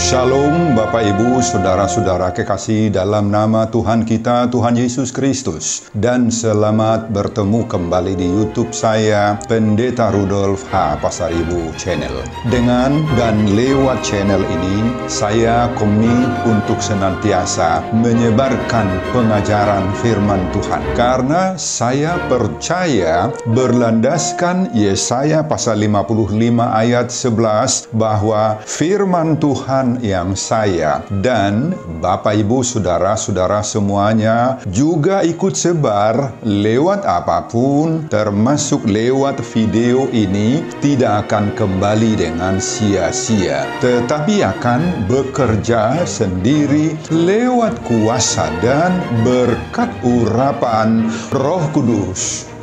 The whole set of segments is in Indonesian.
Shalom Bapak Ibu, Saudara-saudara kekasih dalam nama Tuhan kita, Tuhan Yesus Kristus. Dan selamat bertemu kembali di YouTube saya, Pendeta Rudolf H. Pasaribu Channel. Dengan dan lewat channel ini, saya komit untuk senantiasa menyebarkan pengajaran firman Tuhan. Karena saya percaya berlandaskan Yesaya pasal 55 ayat 11 bahwa firman Tuhan yang saya dan Bapak Ibu Saudara-saudara semuanya juga ikut sebar lewat apapun, termasuk lewat video ini, tidak akan kembali dengan sia-sia, tetapi akan bekerja sendiri lewat kuasa dan berkat urapan Roh Kudus.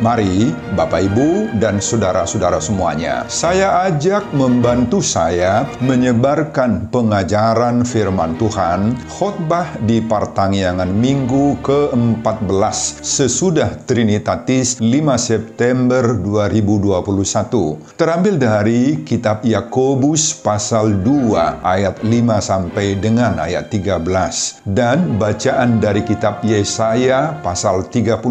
Mari Bapak Ibu dan saudara-saudara semuanya, saya ajak membantu saya menyebarkan pengajaran firman Tuhan, khotbah di pertanggiangan minggu ke-14 sesudah Trinitatis 5 September 2021. Terambil dari kitab Yakobus pasal 2 ayat 5 sampai dengan ayat 13 dan bacaan dari kitab Yesaya pasal 35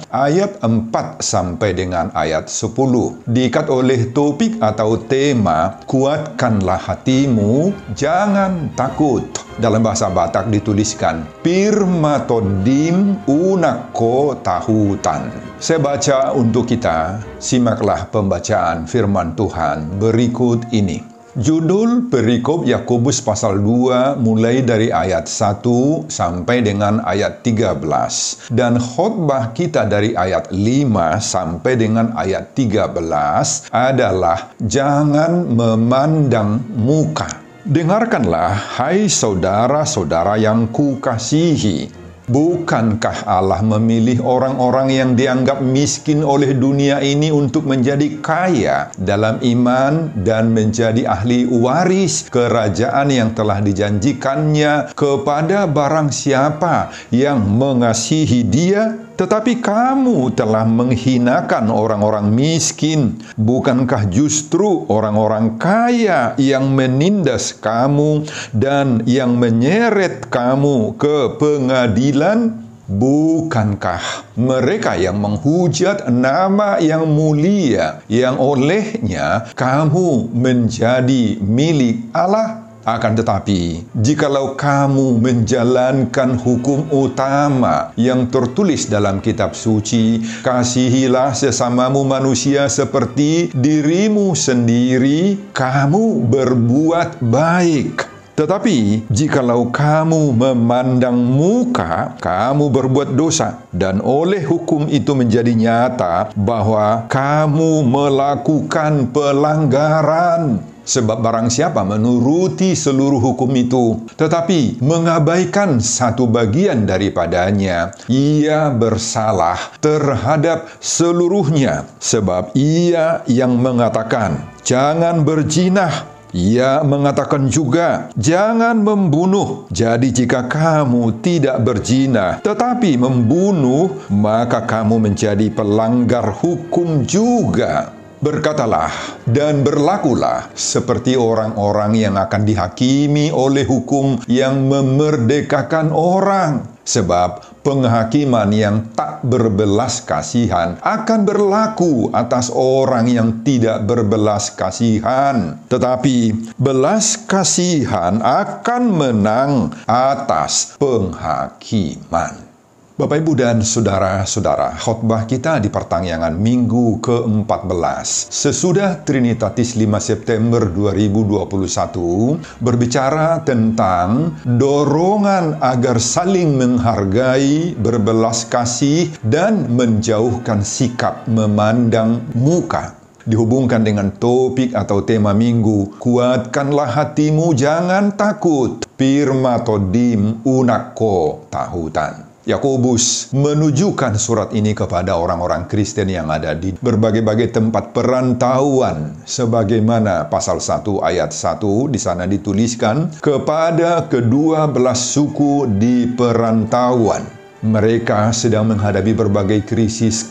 ayat 4 sampai dengan ayat 10. Diikat oleh topik atau tema, kuatkanlah hatimu, jangan takut. Dalam bahasa Batak dituliskan, Pirma todim unako tahutan. Saya baca untuk kita, simaklah pembacaan firman Tuhan berikut ini. Judul perikop Yakobus pasal 2 mulai dari ayat 1 sampai dengan ayat 13. Dan khotbah kita dari ayat 5 sampai dengan ayat 13 adalah jangan memandang muka. Dengarkanlah, hai saudara-saudara yang kukasihi. Bukankah Allah memilih orang-orang yang dianggap miskin oleh dunia ini untuk menjadi kaya dalam iman dan menjadi ahli waris kerajaan yang telah dijanjikannya kepada barang siapa yang mengasihi Dia? Tetapi kamu telah menghinakan orang-orang miskin. Bukankah justru orang-orang kaya yang menindas kamu dan yang menyeret kamu ke pengadilan? Bukankah mereka yang menghujat nama yang mulia, yang olehnya kamu menjadi milik Allah? Akan tetapi, jikalau kamu menjalankan hukum utama yang tertulis dalam kitab suci, kasihilah sesamamu manusia seperti dirimu sendiri, kamu berbuat baik. Tetapi, jikalau kamu memandang muka, kamu berbuat dosa. Dan oleh hukum itu menjadi nyata bahwa kamu melakukan pelanggaran. Sebab barang siapa menuruti seluruh hukum itu, tetapi mengabaikan satu bagian daripadanya, ia bersalah terhadap seluruhnya. Sebab ia yang mengatakan, jangan berzinah, ia mengatakan juga, jangan membunuh. Jadi jika kamu tidak berzina, tetapi membunuh, maka kamu menjadi pelanggar hukum juga. Berkatalah dan berlakulah seperti orang-orang yang akan dihakimi oleh hukum yang memerdekakan orang. Sebab penghakiman yang tak berbelas kasihan akan berlaku atas orang yang tidak berbelas kasihan. Tetapi belas kasihan akan menang atas penghakiman. Bapak, Ibu, dan Saudara-saudara, khotbah kita di pertanggiangan minggu ke-14 sesudah Trinitatis 5 September 2021 berbicara tentang dorongan agar saling menghargai, berbelas kasih, dan menjauhkan sikap memandang muka. Dihubungkan dengan topik atau tema minggu, kuatkanlah hatimu, jangan takut. Pirma todim unako tahutan. Yakobus menunjukkan surat ini kepada orang-orang Kristen yang ada di berbagai-bagai tempat perantauan. Sebagaimana pasal 1 ayat 1 di sana dituliskan, kepada kedua belas suku di perantauan. Mereka sedang menghadapi berbagai krisis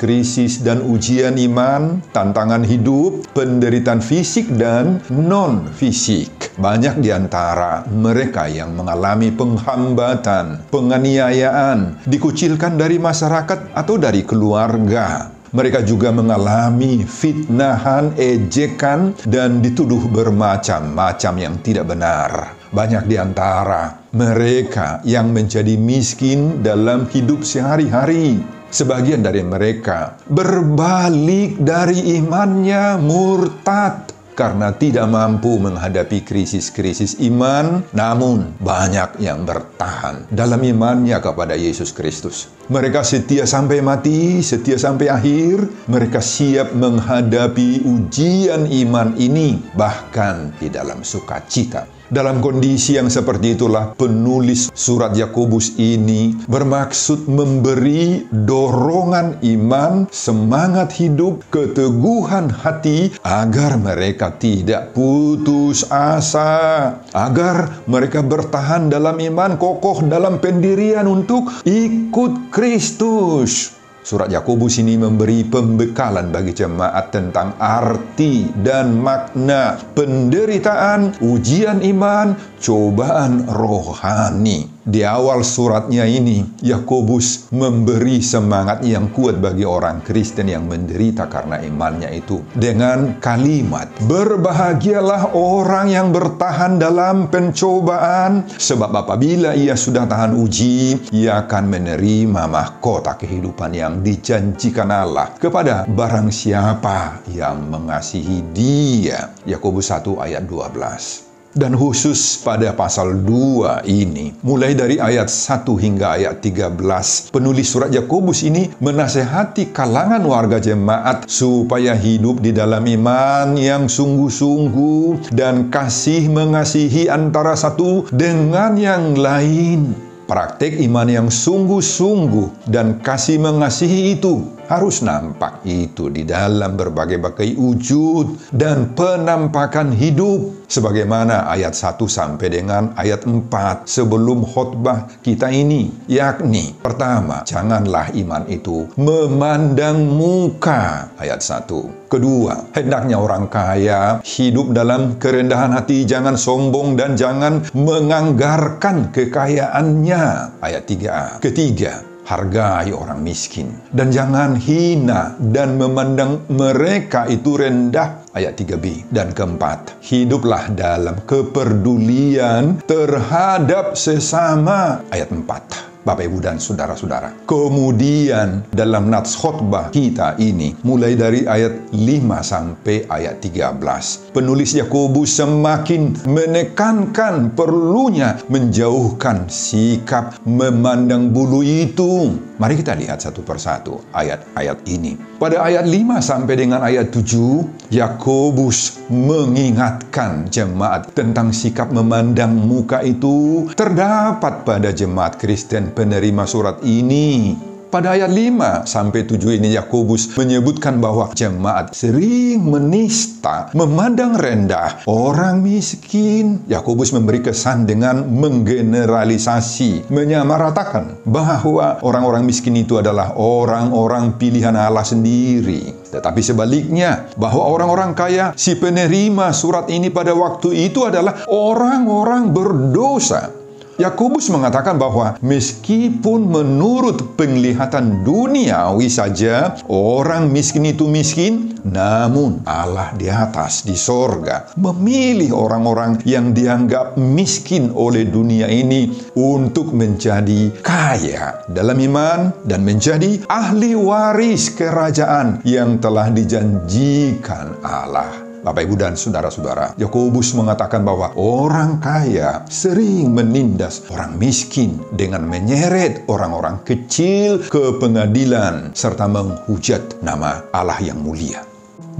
dan ujian iman, tantangan hidup, penderitaan fisik dan non-fisik. Banyak di antara mereka yang mengalami penghambatan, penganiayaan, dikucilkan dari masyarakat atau dari keluarga. Mereka juga mengalami fitnahan, ejekan, dan dituduh bermacam-macam yang tidak benar. Banyak di antara mereka yang menjadi miskin dalam hidup sehari-hari. Sebagian dari mereka berbalik dari imannya, murtad karena tidak mampu menghadapi krisis-krisis iman, namun banyak yang bertahan dalam imannya kepada Yesus Kristus. Mereka setia sampai mati, setia sampai akhir. Mereka siap menghadapi ujian iman ini, bahkan di dalam sukacita. Dalam kondisi yang seperti itulah penulis surat Yakobus ini bermaksud memberi dorongan iman, semangat hidup, keteguhan hati agar mereka tidak putus asa, agar mereka bertahan dalam iman, kokoh dalam pendirian untuk ikut Kristus. Surat Yakobus ini memberi pembekalan bagi jemaat tentang arti dan makna penderitaan, ujian iman, cobaan rohani. Di awal suratnya ini, Yakobus memberi semangat yang kuat bagi orang Kristen yang menderita karena imannya itu. Dengan kalimat, berbahagialah orang yang bertahan dalam pencobaan, sebab apabila ia sudah tahan uji, ia akan menerima mahkota kehidupan yang dijanjikan Allah kepada barang siapa yang mengasihi dia. Yakobus 1 ayat 12. Dan khusus pada pasal 2 ini, mulai dari ayat 1 hingga ayat 13, penulis surat Yakobus ini menasehati kalangan warga jemaat supaya hidup di dalam iman yang sungguh-sungguh dan kasih mengasihi antara satu dengan yang lain. Praktik iman yang sungguh-sungguh dan kasih mengasihi itu harus nampak itu di dalam berbagai-bagai wujud dan penampakan hidup. Sebagaimana ayat 1 sampai dengan ayat 4 sebelum khotbah kita ini. Yakni, pertama, janganlah iman itu memandang muka. Ayat 1. Kedua, hendaknya orang kaya hidup dalam kerendahan hati, jangan sombong dan jangan menganggarkan kekayaannya. Ayat 3. Ketiga, hargai orang miskin dan jangan hina dan memandang mereka itu rendah. Ayat 3b. Dan keempat, hiduplah dalam kepedulian terhadap sesama. Ayat 4. Bapak, Ibu, dan Saudara-saudara. Kemudian dalam nats khotbah kita ini, mulai dari ayat 5 sampai ayat 13, penulis Yakobus semakin menekankan perlunya menjauhkan sikap memandang bulu itu. Mari kita lihat satu persatu ayat-ayat ini. Pada ayat 5 sampai dengan ayat 7, Yakobus mengingatkan jemaat tentang sikap memandang muka itu terdapat pada jemaat Kristen penerima surat ini. Pada ayat 5 sampai 7 ini Yakobus menyebutkan bahwa jemaat sering menista, memandang rendah orang miskin. Yakobus memberi kesan dengan menggeneralisasi, menyamaratakan bahwa orang-orang miskin itu adalah orang-orang pilihan Allah sendiri. Tetapi sebaliknya, bahwa orang-orang kaya, si penerima surat ini pada waktu itu adalah orang-orang berdosa. Yakobus mengatakan bahwa meskipun menurut penglihatan duniawi saja orang miskin itu miskin, namun Allah di atas di sorga memilih orang-orang yang dianggap miskin oleh dunia ini untuk menjadi kaya dalam iman dan menjadi ahli waris kerajaan yang telah dijanjikan Allah. Bapak, Ibu, dan Saudara-saudara, Yakobus mengatakan bahwa orang kaya sering menindas orang miskin dengan menyeret orang-orang kecil ke pengadilan serta menghujat nama Allah yang mulia.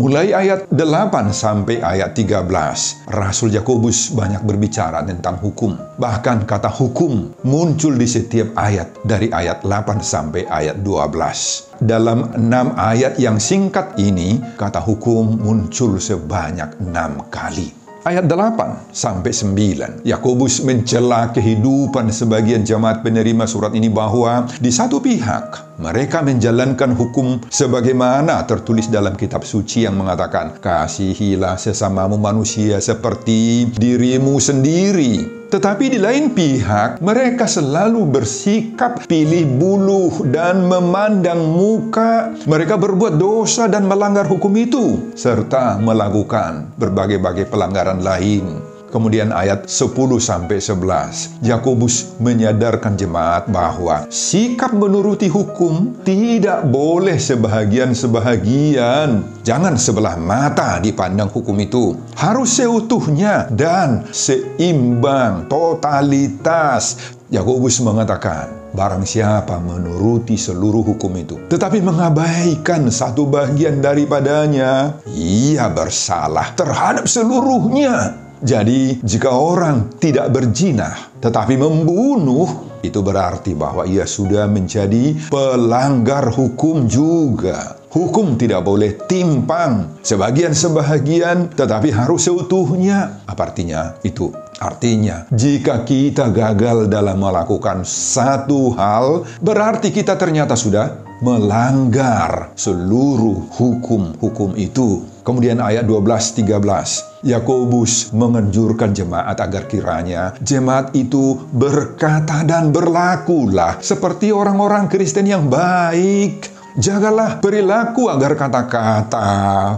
Mulai ayat 8 sampai ayat 13, Rasul Yakobus banyak berbicara tentang hukum. Bahkan kata hukum muncul di setiap ayat dari ayat 8 sampai ayat 12. Dalam 6 ayat yang singkat ini, kata hukum muncul sebanyak 6 kali. Ayat 8 sampai 9, Yakobus mencela kehidupan sebagian jemaat penerima surat ini bahwa di satu pihak mereka menjalankan hukum sebagaimana tertulis dalam kitab suci yang mengatakan, kasihilah sesamamu manusia seperti dirimu sendiri. Tetapi di lain pihak, mereka selalu bersikap pilih buluh dan memandang muka. Mereka berbuat dosa dan melanggar hukum itu, serta melakukan berbagai-bagai pelanggaran lain. Kemudian ayat 10-11, Yakobus menyadarkan jemaat bahwa sikap menuruti hukum tidak boleh sebahagian-sebahagian. Jangan sebelah mata dipandang hukum itu. Harus seutuhnya dan seimbang, totalitas. Yakobus mengatakan, barang siapa menuruti seluruh hukum itu, tetapi mengabaikan satu bagian daripadanya, ia bersalah terhadap seluruhnya. Jadi, jika orang tidak berzina, tetapi membunuh, itu berarti bahwa ia sudah menjadi pelanggar hukum juga. Hukum tidak boleh timpang, sebagian-sebahagian, tetapi harus seutuhnya. Apa artinya itu? Artinya, jika kita gagal dalam melakukan satu hal, berarti kita ternyata sudah melanggar seluruh hukum-hukum itu. Kemudian ayat 12-13, Yakobus menganjurkan jemaat agar kiranya jemaat itu berkata dan berlakulah seperti orang-orang Kristen yang baik. Jagalah perilaku agar kata-kata,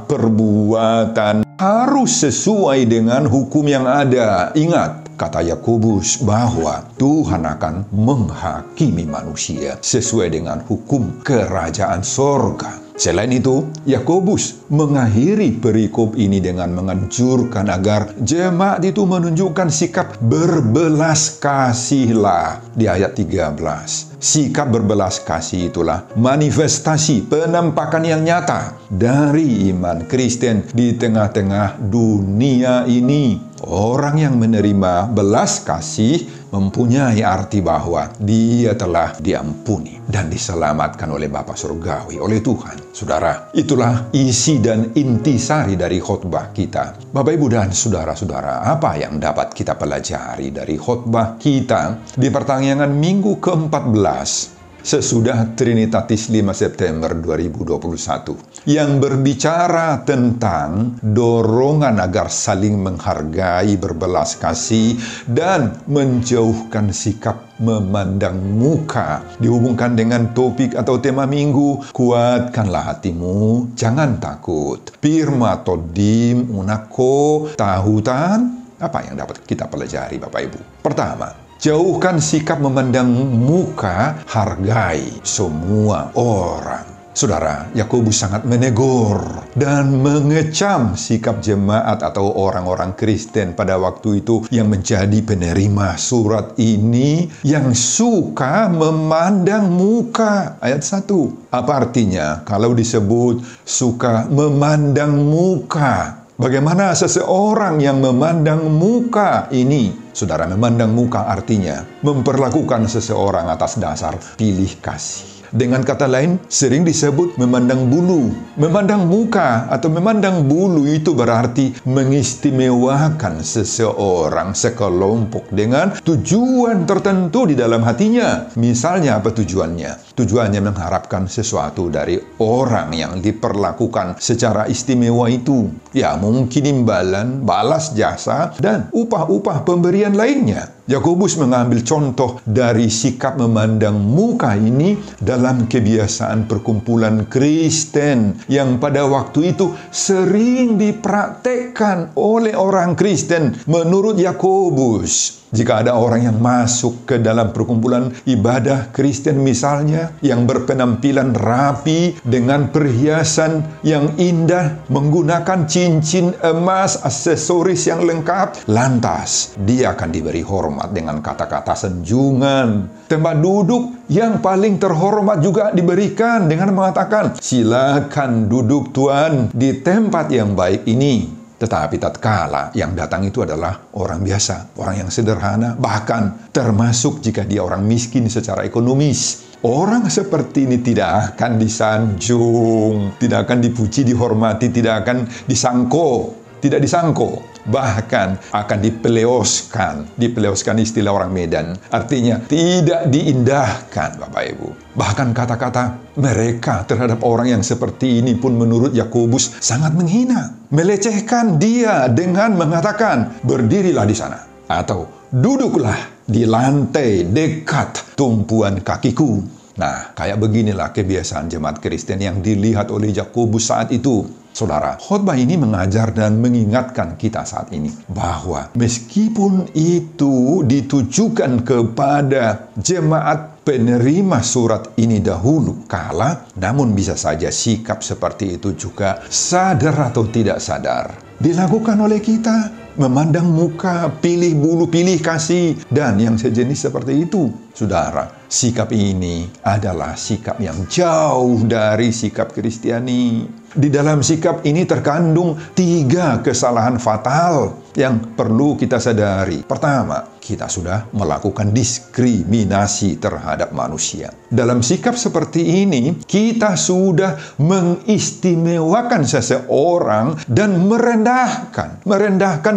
perbuatan harus sesuai dengan hukum yang ada. Ingat, kata Yakobus bahwa Tuhan akan menghakimi manusia sesuai dengan hukum kerajaan sorga. Selain itu, Yakobus mengakhiri perikop ini dengan menganjurkan agar jemaat itu menunjukkan sikap berbelas kasihlah di ayat 13. Sikap berbelas kasih itulah manifestasi penampakan yang nyata dari iman Kristen di tengah-tengah dunia ini. Orang yang menerima belas kasih mempunyai arti bahwa dia telah diampuni dan diselamatkan oleh Bapa Surgawi, oleh Tuhan. Saudara, itulah isi dan intisari dari khotbah kita. Bapak, Ibu, dan saudara-saudara, apa yang dapat kita pelajari dari khotbah kita di pertanyaan minggu ke-14 sesudah Trinitatis 5 September 2021 yang berbicara tentang dorongan agar saling menghargai, berbelas kasih, dan menjauhkan sikap memandang muka. Dihubungkan dengan topik atau tema minggu, kuatkanlah hatimu, jangan takut. Pirma todim unako tahutan. Apa yang dapat kita pelajari, Bapak Ibu? Pertama, jauhkan sikap memandang muka, hargai semua orang. Saudara, Yakobus sangat menegur dan mengecam sikap jemaat atau orang-orang Kristen pada waktu itu yang menjadi penerima surat ini yang suka memandang muka. Ayat 1. Apa artinya kalau disebut suka memandang muka? Bagaimana seseorang yang memandang muka ini? Saudara, memandang muka artinya memperlakukan seseorang atas dasar pilih kasih. Dengan kata lain, sering disebut memandang bulu. Memandang muka atau memandang bulu itu berarti mengistimewakan seseorang, sekelompok dengan tujuan tertentu di dalam hatinya. Misalnya apa tujuannya? Tujuannya mengharapkan sesuatu dari orang yang diperlakukan secara istimewa itu. Ya, mungkin imbalan, balas jasa, dan upah-upah pemberian lainnya. Yakobus mengambil contoh dari sikap memandang muka ini dalam kebiasaan perkumpulan Kristen yang pada waktu itu sering dipraktekkan oleh orang Kristen menurut Yakobus. Jika ada orang yang masuk ke dalam perkumpulan ibadah Kristen misalnya, yang berpenampilan rapi dengan perhiasan yang indah, menggunakan cincin emas, aksesoris yang lengkap, lantas dia akan diberi hormat dengan kata-kata sanjungan. Tempat duduk yang paling terhormat juga diberikan dengan mengatakan, "Silakan duduk Tuan di tempat yang baik ini." Tetapi tatkala yang datang itu adalah orang biasa, orang yang sederhana, bahkan termasuk jika dia orang miskin secara ekonomis. Orang seperti ini tidak akan disanjung, tidak akan dipuji, dihormati, tidak akan tidak disangko, bahkan akan dipeleoskan istilah orang Medan, artinya tidak diindahkan, Bapak Ibu. Bahkan kata-kata mereka terhadap orang yang seperti ini pun menurut Yakobus sangat menghina, melecehkan dia dengan mengatakan, "Berdirilah di sana," atau "Duduklah di lantai dekat tumpuan kakiku." Nah, kayak beginilah kebiasaan jemaat Kristen yang dilihat oleh Yakobus saat itu. Saudara, khotbah ini mengajar dan mengingatkan kita saat ini bahwa meskipun itu ditujukan kepada jemaat penerima surat ini dahulu kala, namun bisa saja sikap seperti itu juga sadar atau tidak sadar dilakukan oleh kita. Memandang muka, pilih bulu, pilih kasih, dan yang sejenis seperti itu. Saudara, sikap ini adalah sikap yang jauh dari sikap Kristiani. Di dalam sikap ini terkandung 3 kesalahan fatal yang perlu kita sadari. Pertama, kita sudah melakukan diskriminasi terhadap manusia. Dalam sikap seperti ini, kita sudah mengistimewakan seseorang dan merendahkan,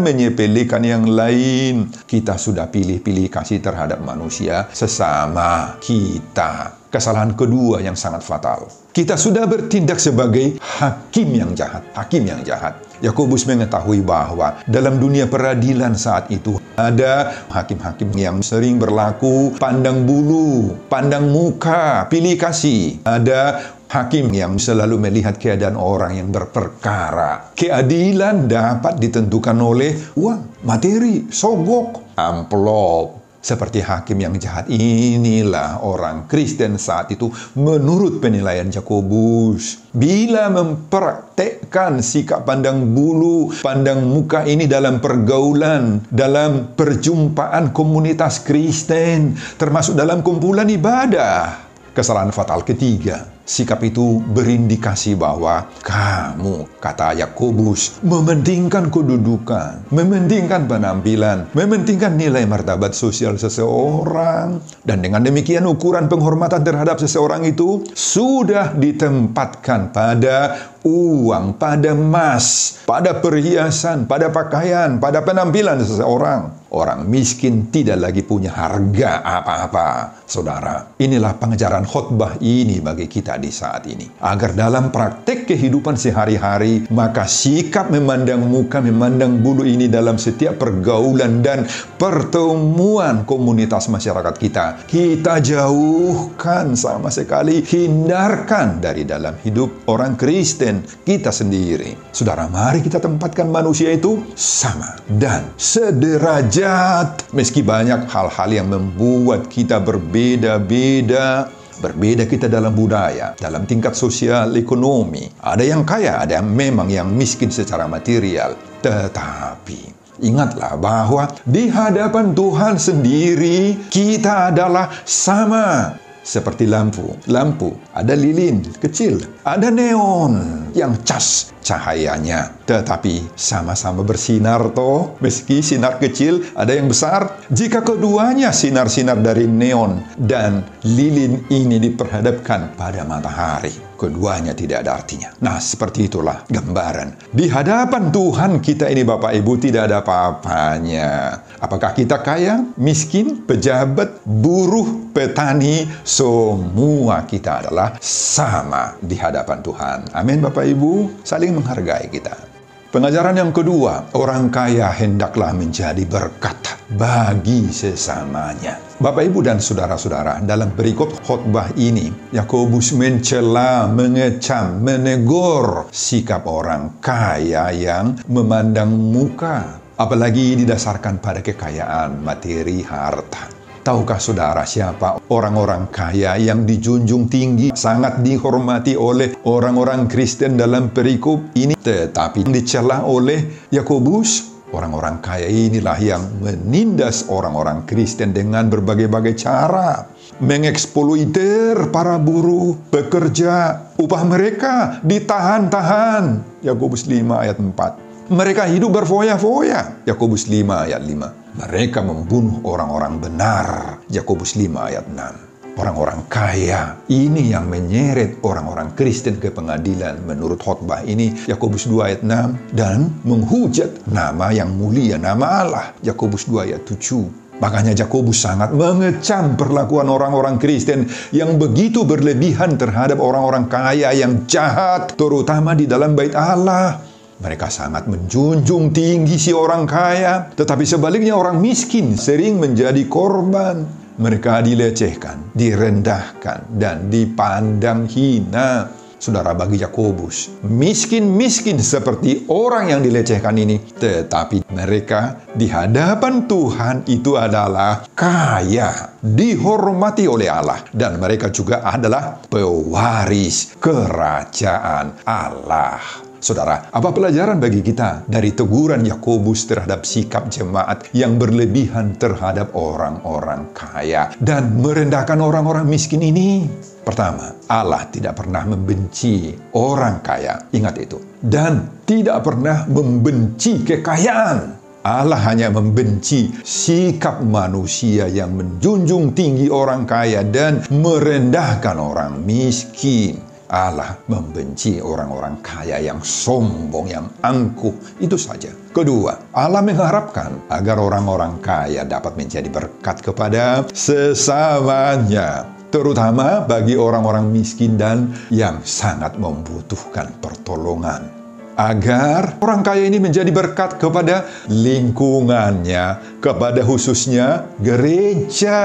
menyepelekan yang lain. Kita sudah pilih-pilih kasih terhadap manusia sesama kita. Kesalahan kedua yang sangat fatal. Kita sudah bertindak sebagai hakim yang jahat. Yakobus mengetahui bahwa dalam dunia peradilan saat itu ada hakim-hakim yang sering berlaku pandang bulu, pandang muka, pilih kasih. Ada hakim yang selalu melihat keadaan orang yang berperkara. Keadilan dapat ditentukan oleh uang, materi, sogok, amplop. Seperti hakim yang jahat, inilah orang Kristen saat itu menurut penilaian Yakobus. Bila mempraktekkan sikap pandang bulu, pandang muka ini dalam pergaulan, dalam perjumpaan komunitas Kristen, termasuk dalam kumpulan ibadah. Kesalahan fatal ketiga, sikap itu berindikasi bahwa kamu, kata Yakobus, mementingkan kedudukan, mementingkan penampilan, mementingkan nilai martabat sosial seseorang. Dan dengan demikian ukuran penghormatan terhadap seseorang itu sudah ditempatkan pada uang, pada emas, pada perhiasan, pada pakaian, pada penampilan seseorang. Orang miskin tidak lagi punya harga apa-apa. Saudara, inilah pengajaran khotbah ini bagi kita di saat ini. Agar dalam praktek kehidupan sehari-hari, maka sikap memandang muka, memandang bulu ini dalam setiap pergaulan dan pertemuan komunitas masyarakat kita jauhkan sama sekali, hindarkan dari dalam hidup orang Kristen kita sendiri. Saudara, mari kita tempatkan manusia itu sama dan sederajat. Meski banyak hal-hal yang membuat kita berbeda-beda kita dalam budaya, dalam tingkat sosial, ekonomi. Ada yang kaya, ada yang memang yang miskin secara material. Tetapi ingatlah bahwa di hadapan Tuhan sendiri kita adalah sama. Seperti lampu, ada lilin kecil, ada neon yang cas cahayanya, tetapi sama-sama bersinar toh. Meski sinar kecil, ada yang besar. Jika keduanya sinar-sinar dari neon dan lilin ini diperhadapkan pada matahari, keduanya tidak ada artinya. Nah, seperti itulah gambaran. Di hadapan Tuhan kita ini, Bapak Ibu, tidak ada apa-apanya. Apakah kita kaya, miskin, pejabat, buruh, petani, semua kita adalah sama di hadapan Tuhan. Amin, Bapak Ibu, saling menghargai kita. Pengajaran yang kedua, orang kaya hendaklah menjadi berkat bagi sesamanya. Bapak, Ibu, dan saudara-saudara, dalam berikut khotbah ini, Yakobus mencela, mengecam, menegur sikap orang kaya yang memandang muka, apalagi didasarkan pada kekayaan materi harta. Tahukah saudara siapa orang-orang kaya yang dijunjung tinggi, sangat dihormati oleh orang-orang Kristen dalam perikop ini, tetapi dicela oleh Yakobus? Orang-orang kaya inilah yang menindas orang-orang Kristen dengan berbagai-bagai cara, mengeksploiter para buruh, pekerja, upah mereka ditahan-tahan. Yakobus 5 ayat 4. Mereka hidup berfoya-foya. Yakobus 5 ayat 5. Mereka membunuh orang-orang benar. Yakobus 5 ayat 6. Orang-orang kaya ini yang menyeret orang-orang Kristen ke pengadilan menurut khotbah ini, Yakobus 2 ayat 6, dan menghujat nama yang mulia, nama Allah, Yakobus 2 ayat 7. Makanya Yakobus sangat mengecam perlakuan orang-orang Kristen yang begitu berlebihan terhadap orang-orang kaya yang jahat, terutama di dalam bait Allah. Mereka sangat menjunjung tinggi si orang kaya, tetapi sebaliknya orang miskin sering menjadi korban. Mereka dilecehkan, direndahkan, dan dipandang hina. Saudara, bagi Yakobus, miskin-miskin seperti orang yang dilecehkan ini, tetapi mereka di hadapan Tuhan itu adalah kaya, dihormati oleh Allah, dan mereka juga adalah pewaris kerajaan Allah. Saudara, apa pelajaran bagi kita dari teguran Yakobus terhadap sikap jemaat yang berlebihan terhadap orang-orang kaya dan merendahkan orang-orang miskin ini? Pertama, Allah tidak pernah membenci orang kaya, ingat itu, dan tidak pernah membenci kekayaan. Allah hanya membenci sikap manusia yang menjunjung tinggi orang kaya dan merendahkan orang miskin. Allah membenci orang-orang kaya yang sombong, yang angkuh. Itu saja. Kedua, Allah mengharapkan agar orang-orang kaya dapat menjadi berkat kepada sesamanya, terutama bagi orang-orang miskin dan yang sangat membutuhkan pertolongan. Agar orang kaya ini menjadi berkat kepada lingkungannya, kepada khususnya gereja.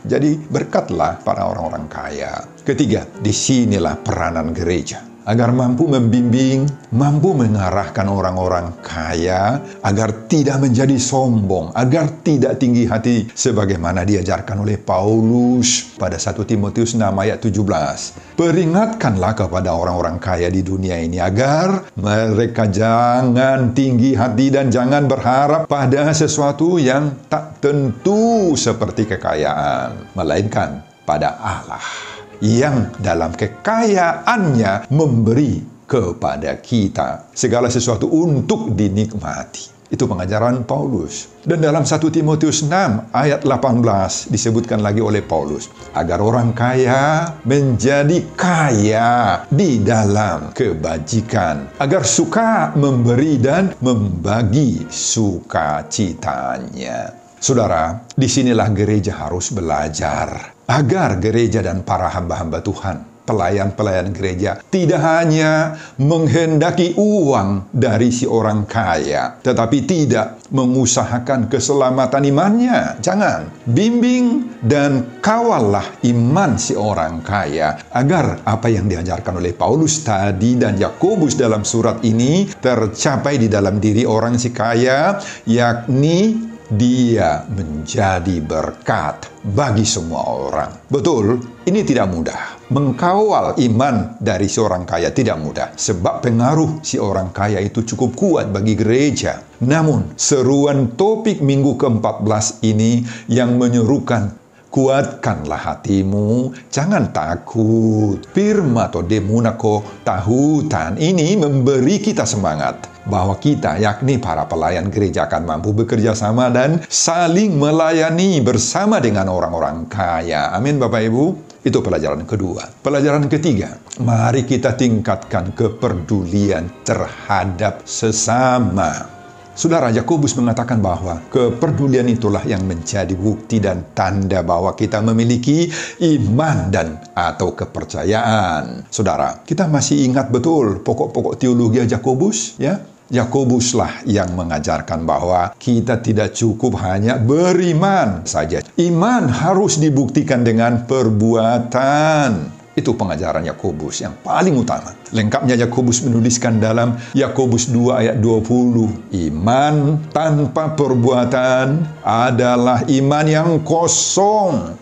Jadi berkatlah para orang-orang kaya. Ketiga, disinilah peranan gereja. Agar mampu membimbing, mampu mengarahkan orang-orang kaya, agar tidak menjadi sombong, agar tidak tinggi hati, sebagaimana diajarkan oleh Paulus pada 1 Timotius 6 ayat 17. Peringatkanlah kepada orang-orang kaya di dunia ini, agar mereka jangan tinggi hati dan jangan berharap pada sesuatu yang tak tentu seperti kekayaan, melainkan pada Allah yang dalam kekayaannya memberi kepada kita segala sesuatu untuk dinikmati. Itu pengajaran Paulus. Dan dalam 1 Timotius 6 ayat 18 disebutkan lagi oleh Paulus, agar orang kaya menjadi kaya di dalam kebajikan, agar suka memberi dan membagi sukacitanya. Saudara, disinilah gereja harus belajar, agar gereja dan para hamba-hamba Tuhan, pelayan-pelayan gereja, tidak hanya menghendaki uang dari si orang kaya, tetapi tidak mengusahakan keselamatan imannya. Jangan. Bimbing dan kawallah iman si orang kaya, agar apa yang diajarkan oleh Paulus tadi dan Yakobus dalam surat ini tercapai di dalam diri orang si kaya, yakni dia menjadi berkat bagi semua orang. Betul, ini tidak mudah. Mengkawal iman dari seorang kaya tidak mudah, sebab pengaruh si orang kaya itu cukup kuat bagi gereja. Namun, seruan topik minggu ke-14 ini yang menyerukan, kuatkanlah hatimu, jangan takut. Firma atau demunako tahutan ini memberi kita semangat bahwa kita, yakni para pelayan gereja, akan mampu bekerja sama dan saling melayani bersama dengan orang-orang kaya. Amin, Bapak Ibu. Itu pelajaran kedua. Pelajaran ketiga, mari kita tingkatkan kepedulian terhadap sesama. Saudara, Yakobus mengatakan bahwa kepedulian itulah yang menjadi bukti dan tanda bahwa kita memiliki iman dan atau kepercayaan. Saudara, kita masih ingat betul pokok-pokok teologi Yakobus, ya? Yakobuslah yang mengajarkan bahwa kita tidak cukup hanya beriman saja. Iman harus dibuktikan dengan perbuatan. Itu pengajaran Yakobus yang paling utama. Lengkapnya Yakobus menuliskan dalam Yakobus 2 ayat 20. Iman tanpa perbuatan adalah iman yang kosong.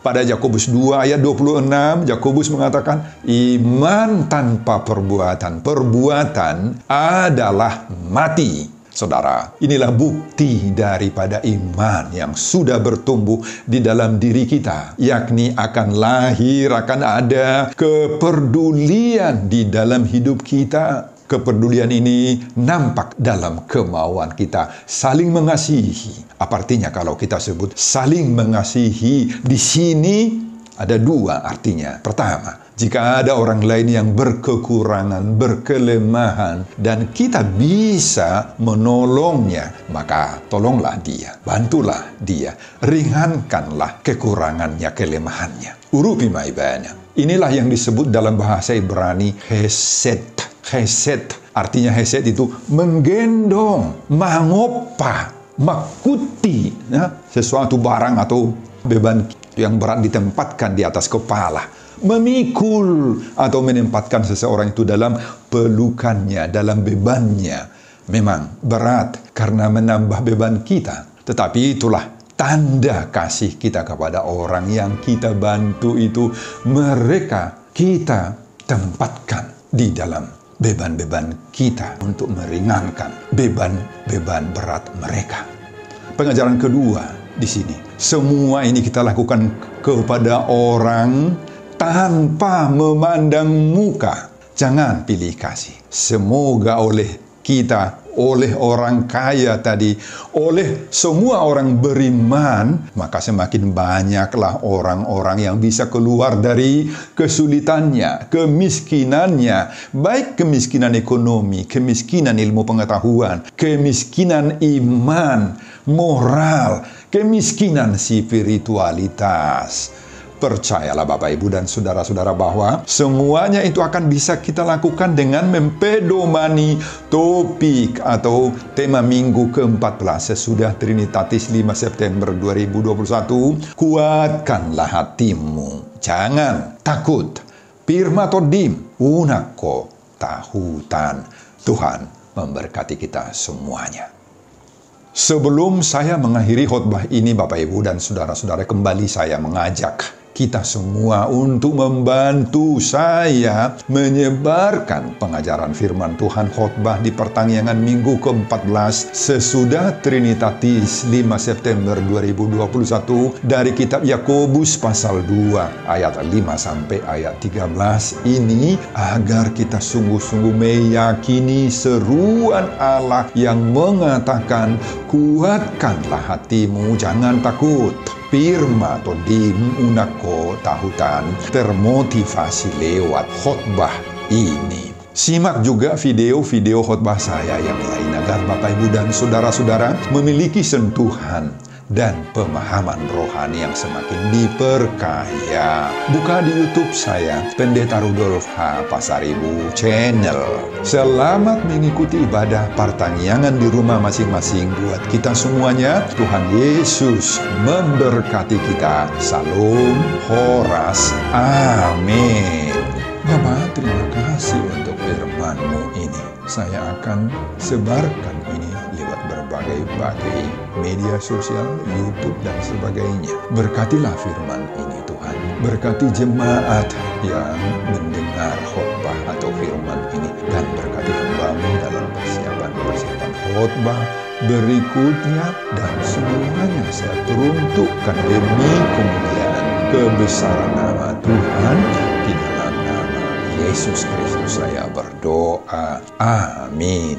Pada Yakobus 2 ayat 26, Yakobus mengatakan, iman tanpa perbuatan adalah mati. Saudara, inilah bukti daripada iman yang sudah bertumbuh di dalam diri kita, yakni akan ada kepedulian di dalam hidup kita. Kepedulian ini nampak dalam kemauan kita saling mengasihi. Apa artinya kalau kita sebut saling mengasihi? Di sini ada dua artinya. Pertama, jika ada orang lain yang berkekurangan, berkelemahan, dan kita bisa menolongnya, maka tolonglah dia, bantulah dia, ringankanlah kekurangannya, kelemahannya. Urupi maibana. Inilah yang disebut dalam bahasa Ibrani hesed. Hesed, artinya hesed itu menggendong, mangopa, makuti, sesuatu barang atau beban yang berat ditempatkan di atas kepala. Memikul atau menempatkan seseorang itu dalam pelukannya, dalam bebannya. Memang berat karena menambah beban kita. Tetapi itulah tanda kasih kita kepada orang yang kita bantu itu. Mereka kita tempatkan di dalam beban-beban kita untuk meringankan beban-beban berat mereka. Pengajaran kedua di sini, semua ini kita lakukan kepada orang tanpa memandang muka. Jangan pilih kasih. Semoga oleh kita, oleh orang kaya tadi, oleh semua orang beriman, maka semakin banyaklah orang-orang yang bisa keluar dari kesulitannya, kemiskinannya, baik kemiskinan ekonomi, kemiskinan ilmu pengetahuan, kemiskinan iman, moral, kemiskinan spiritualitas. Percayalah Bapak, Ibu, dan saudara-saudara bahwa semuanya itu akan bisa kita lakukan dengan mempedomani topik atau tema minggu ke-14 sesudah Trinitatis 5 September 2021. Kuatkanlah hatimu, jangan takut. Pirma todim, unako tahutan. Tuhan memberkati kita semuanya. Sebelum saya mengakhiri khotbah ini, Bapak, Ibu, dan saudara-saudara, kembali saya mengajak kita semua untuk membantu saya menyebarkan pengajaran firman Tuhan khotbah di pertanggungan minggu ke-14 sesudah Trinitatis 5 September 2021 dari kitab Yakobus pasal 2 ayat 5 sampai ayat 13 ini, agar kita sungguh-sungguh meyakini seruan Allah yang mengatakan, kuatkanlah hatimu, jangan takut. Pirma todim unako tahutan, termotivasi lewat khotbah ini. Simak juga video-video khotbah saya yang lain agar Bapak, Ibu, dan saudara-saudara memiliki sentuhan dan pemahaman rohani yang semakin diperkaya. Buka di YouTube saya, Pendeta Rudolf H. Pasaribu Channel. Selamat mengikuti ibadah pertanggungan di rumah masing-masing buat kita semuanya. Tuhan Yesus memberkati kita. Salam Horas. Amin. Bapak, terima kasih untuk firman-Mu ini. Saya akan sebarkan ini lewat berbagai media sosial, YouTube, dan sebagainya. Berkatilah firman ini, Tuhan. Berkati jemaat yang mendengar khotbah atau firman ini. Dan berkati hamba-Mu dalam persiapan khotbah berikutnya. Dan semuanya saya peruntukkan demi kemuliaan kebesaran nama Tuhan. Di dalam nama Yesus Kristus saya berdoa. Amin.